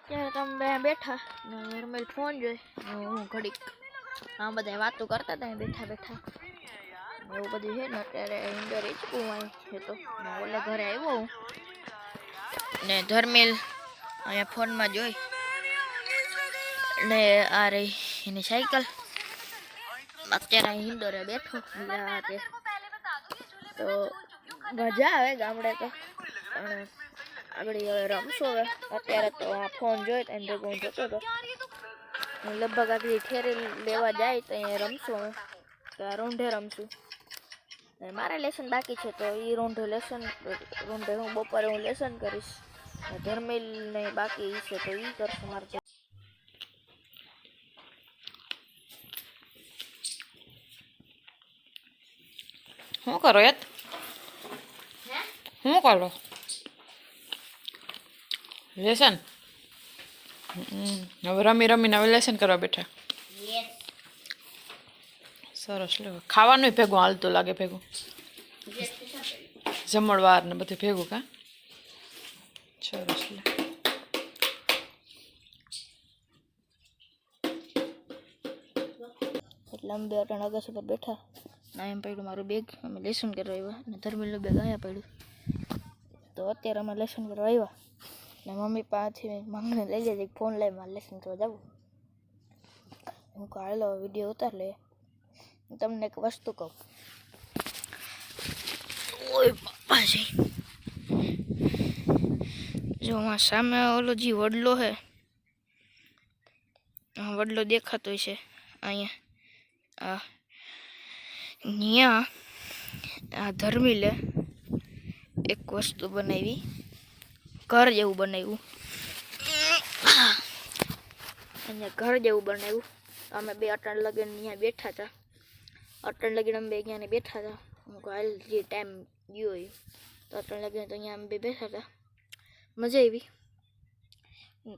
ત્યારે તમે બેઠા નોર્મલ ફોન જોઈ હું ઘડીક આ બધા વાતો કરતા હતા બેઠા બેઠા એવું બધું છે ને અત્યારે ઇન્ડોર હિંચકું છે તો ઓલે ઘરે આવ્યો હું ને ધર્મેલ અહીંયા ફોનમાં જોઈ ને આ રહી એની સાયકલ અત્યારે ઇન્ડોરે બેઠો તે તો મજા આવે ગામડે તો પણ આગળ હવે રમશો હવે અત્યારે તો આ ફોન જોઈ તો એને ભેગો હું જતો હતો લગભગ આગળ ઠેરી લેવા જાય તો અહીંયા રમશું હવે તો રોંઢે રમશું મારે લેસન બાકી છે તો એ રોંઢે હું બપોરે હું લેસન કરીશ ધર્મેલ ને બાકી છે તો એ કરશે મારે શું કરો યાર શું કરો લેસન હવે રમી રમીને હવે લેસન કરવા બેઠા સરસ લે ખાવાનું ભેગું હાલતું લાગે ભેગું જમણવાર ને બધું ભેગું કા સરસ લે એટલે અમે બે અટાણ અગાસી પર બેઠા ના એમ પડ્યું મારું બેગ અમે લેસન કરવા આવ્યા ને ધર્મેલનું બેગ અહીંયા પડ્યું તો અત્યારે અમે લેસન કરવા આવ્યા ને મમ્મી પાસેથી માંગને લઈ જાય ફોન લઈ મારે લેસન કરવા જવું હું કહું હાલો વિડીયો ઉતાર લે હું તમને એક વસ્તુ કહું ઓય બાપાજી જો આ સામે ઓલો જે વડલો છે વડલો દેખાતો છે અહીંયા અહીંયા આ ધર્મીલે એક વસ્તુ બનાવી ઘર જેવું બનાવ્યું અહીંયા ઘર જેવું બનાવ્યું અમે બે અટાણ લગીને અહીંયા બેઠા હતા અટાણ લગીને અમે બે અહીંયા બેઠા હતા હું હાલ જે ટાઈમ ગયો હોય તો અટાણ લગીને તો અહીંયા અમે બે બેઠા હતા મજા આવી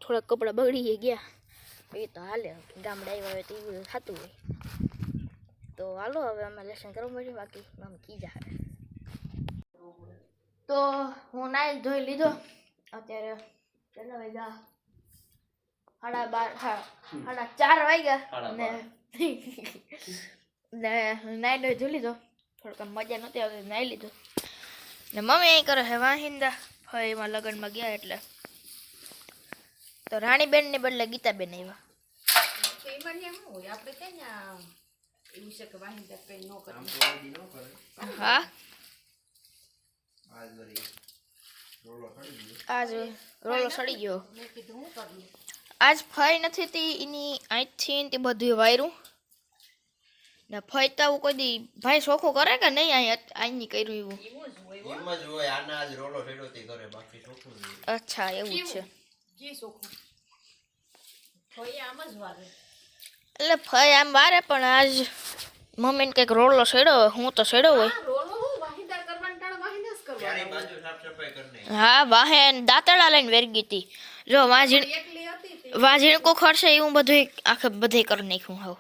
થોડાક કપડાં બગડી ગયા એ તો હાલે ગામડે આવ્યા હોય તો એ બધું થતું હોય તો હાલો હવે અમે લેસન કરવા મળીએ બાકી આમ કીજા હવે તો હું નાઈ ધોઈ લીધો અત્યારે કેટલા વાગ્યા 4:30 વાગ્યા ને નાઈ ધોઈ લીધો થોડુંક મજા નહોતી આવતી નાઈ લીધો ને મમ્મી અહીં કરે છે વાહિંદા હવે એમાં લગ્નમાં ગયા એટલે તો રાણીબેન ને બદલે ગીતાબેન આવ્યા હા આજ રોલો સડી ગયો આજ ફઈ નથી તી એની અહીંથી તે બધું વાયરું ને ફઈ તો કોઈ દી ભાઈ સોખું કરે કે નહીં અહીંની કર્યું એવું અચ્છા એવું છે એટલે ફઈ આમ વારે પણ આજ મમ્મીને કંઈક રોલો સડ્યો હું તો સડ્યો હોય હા વાહે દાંતડા લઈને વેરગી હતી જો વાંઝીણ કો ખર્ચે એવું બધું આખે બધે કરી નાખ્યું હાવ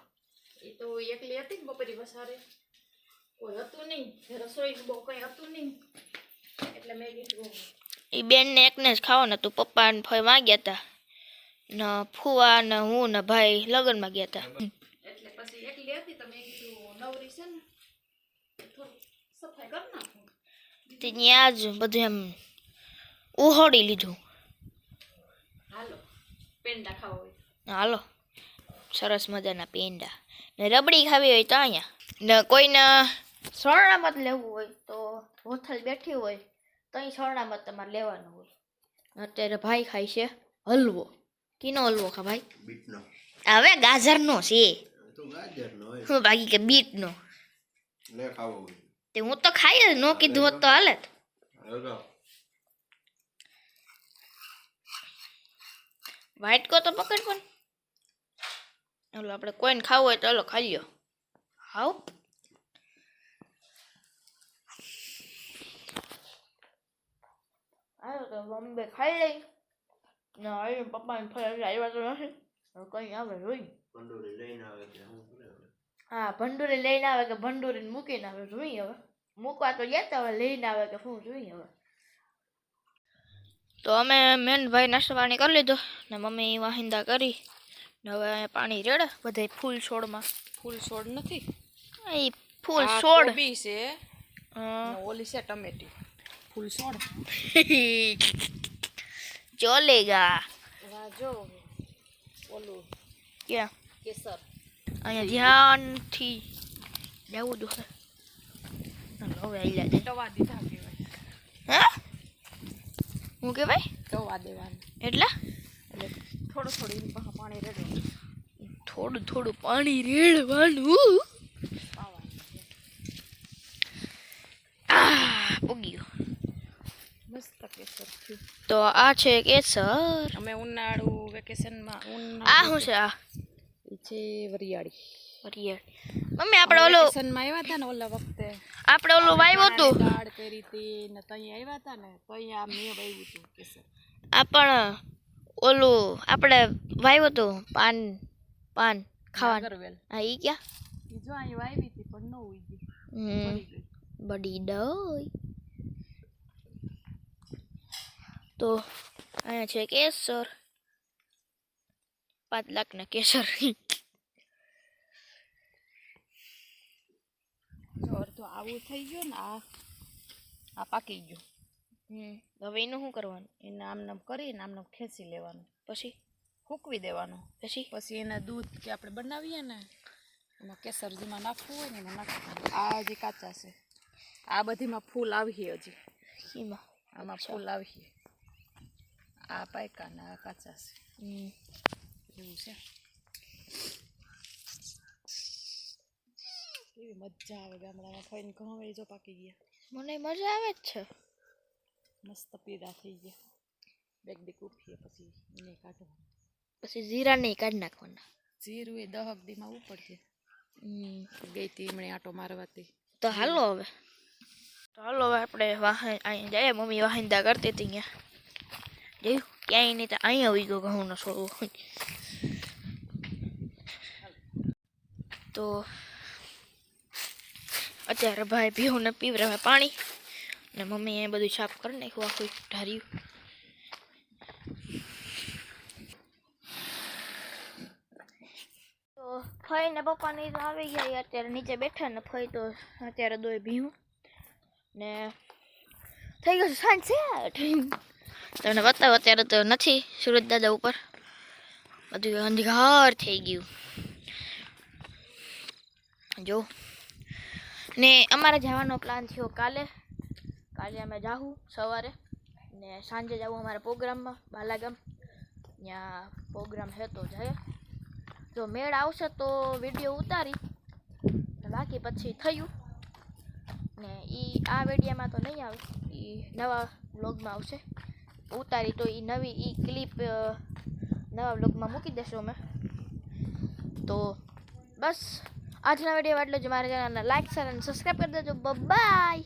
એ બેન ને એકને જ ખાવાનું હતું પપ્પા ને ફઈ માંગ્યા હતા ને ફુવા ને હું ને ભાઈ લગ્નમાં ગયા હતા ત્યાં જ બધું એમ ઉહોડી લીધું હાલો સરસ મજાના પેંડા ને રબડી ખાવી હોય તો અહીંયા ને કોઈને સરણામત લેવું હોય તો હોથલ બેઠી હોય તો અહીં સરણામત તમારે લેવાનું હોય અત્યારે ભાઈ ખાય છે હલવો કીનો હલવો ખા ભાઈ હવે ગાજરનો છે હું બાકી કે બીટનો તે હું તો ખાઈ જ નો કીધું હોત તો હાલે વાઇટ કો તો પકડ પણ ઓલો આપણે કોઈને ખાવું હોય તો ઓલો ખાઈ લ્યો હાવ આવ્યો તો બોમ્બે ખાઈ લઈ ને આવી પપ્પાને ફરી આવ્યા તો નથી કઈ આવે જોઈ હા ભંડોરી લઈને આવે કે ભંડોરીને મૂકીને આવે જોઈ હવે મૂકવા તો જતા હવે લઈને આવે કે શું જોઈ હવે તો અમે મેન ભાઈ નાસ્તો પાણી કરી લીધો ને મમ્મી વાહિંદા કરી ને હવે અહીંયા પાણી રેડે બધે ફૂલ છોડમાં. ફૂલ છોડ નથી. એ ફૂલ આ છોડ કોબી છે ને ઓલી છે ટમેટી. ફૂલ છોડ. ચોલેગા. જો ઓલું ક્યાં કેસર. અહીંયા ધ્યાનથી જવું જોઈએ. હવે આવી જાય. ટવા દીધા કહેવાય. હા હું કે ભાઈ ટવા દેવાનું એટલે એટલે થોડું થોડું એની પાસે પાણી રેડવાનું. થોડું થોડું પાણી રેડવાનું. પૂગી ગયો. મસ્ત કેસર થયું. તો આ છે કેસર. અમે ઉનાળુ વેકેશનમાં આ શું છે? આ એ છે વરિયાળી. મમ્મી આપણે ઓલું વેકેશનમાં આવ્યા હતા ને ઓલા વખતે વાવ્યું હતું. દાળ કરી હતી ને ત્યાં આવ્યા હતા ને તો અહીંયા મેં વાવ્યું હતું કેસર. આ પણ ઓલું આપણે વાવ્યું હતું પાન ખાવાનું. નાગરવેલ. હા ઈ ક્યાં? ઈ જો અહીં વાવી હતી પણ ન ઉગી. બડી ડોય. તો અહીંયા છે કેસર. 5 લાખના કેસર. જો અડધું આવું થઈ ગયું ને આ પાકી ગયું. હવે એનું શું કરવાનું? એને આમ નામ કરીને આમ નામ ખેંચી લેવાનું, પછી સૂકવી દેવાનું. પછી એના દૂધ કે આપણે બનાવીએ ને એમાં કેસર જેમાં નાખવું હોય ને એમાં નાખવાનું. આ હજી કાચા છે. આ બધીમાં ફૂલ આવી હજી. એમાં આમાં ફૂલ આવી. આ પાયકા ને આ કાચા છે. એવું છે. કેવી મજા આવે ગામડામાં ફઈને ઘઉં જો પાકી ગયા. મને મજા આવે જ છે. મસ્ત પીળા થઈ ગયા. બેગ ઉઠીએ પછી એને કાઢવાનું. પછી જીરા નહીં કાઢી નાખવાના. જીરું એ 10 દીમાં ઉપડશે. ગઈ હતી એમણે આટો મારવાથી. તો હાલો હવે આપણે અહીંયા જઈએ. મમ્મી વાહિંદા કરતી હતી ત્યાં જોયું ક્યાંય નહીં. તો અહીંયા આવી ગયો ઘઉંનો છોડવો. તો અત્યારે ભાઈ ભીહુને પીવરાવે પાણી ને મમ્મી એ બધું સાફ કરી નાખ્યું આખું ઢાર્યું. તો ફઈ ને પપ્પા ને તો આવી ગયા અત્યારે નીચે બેઠા ને ફઈ તો અત્યારે દોય ભીહું ને થઈ ગયું સાંજ છે. તમને બતાવો અત્યારે તો નથી સુરત દાદા ઉપર બધું અંધકાર થઈ ગયું જો. ને અમારે જવાનો પ્લાન થયો કાલે અમે જાઉં સવારે ને સાંજે જાઉં અમારા પ્રોગ્રામમાં બાલાગામ. ત્યાં પ્રોગ્રામ છે તો જાય. જો મેળ આવશે તો વિડીયો ઉતારી, બાકી પછી થયું ને આ વિડીયોમાં તો નહીં આવે. એ નવા વ્લોગમાં આવશે. ઉતારી તો એ નવી ક્લિપ નવા વ્લોગમાં મૂકી દેશો અમે. તો બસ આજના વિડીયો એટલે જ મારા ચેનલને લાઈક શેર અને સબસ્ક્રાઈબ કરી દેજો. બાય.